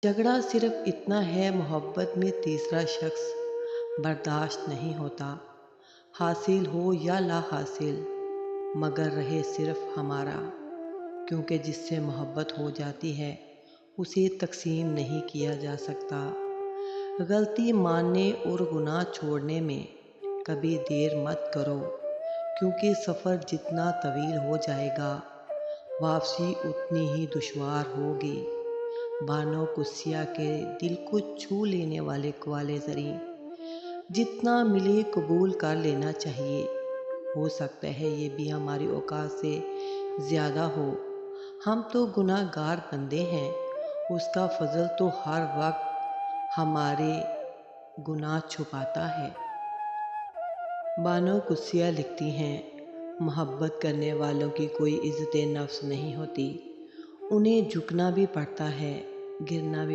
झगड़ा सिर्फ इतना है, मोहब्बत में तीसरा शख्स बर्दाश्त नहीं होता। हासिल हो या ला हासिल, मगर रहे सिर्फ हमारा। क्योंकि जिससे मोहब्बत हो जाती है उसे तकसीम नहीं किया जा सकता। गलती मानने और गुनाह छोड़ने में कभी देर मत करो, क्योंकि सफ़र जितना तवील हो जाएगा वापसी उतनी ही दुश्वार होगी। बानो कुस्सिया के दिल को छू लेने वाले कवाले ज़रीं, जितना मिले कबूल कर लेना चाहिए। हो सकता है ये भी हमारी औकात से ज़्यादा हो। हम तो गुनाहगार बंदे हैं, उसका फजल तो हर वक्त हमारे गुनाह छुपाता है। बानो कुस्सिया लिखती हैं, मोहब्बत करने वालों की कोई इज़्ज़त नफ्स नहीं होती। उन्हें झुकना भी पड़ता है, गिरना भी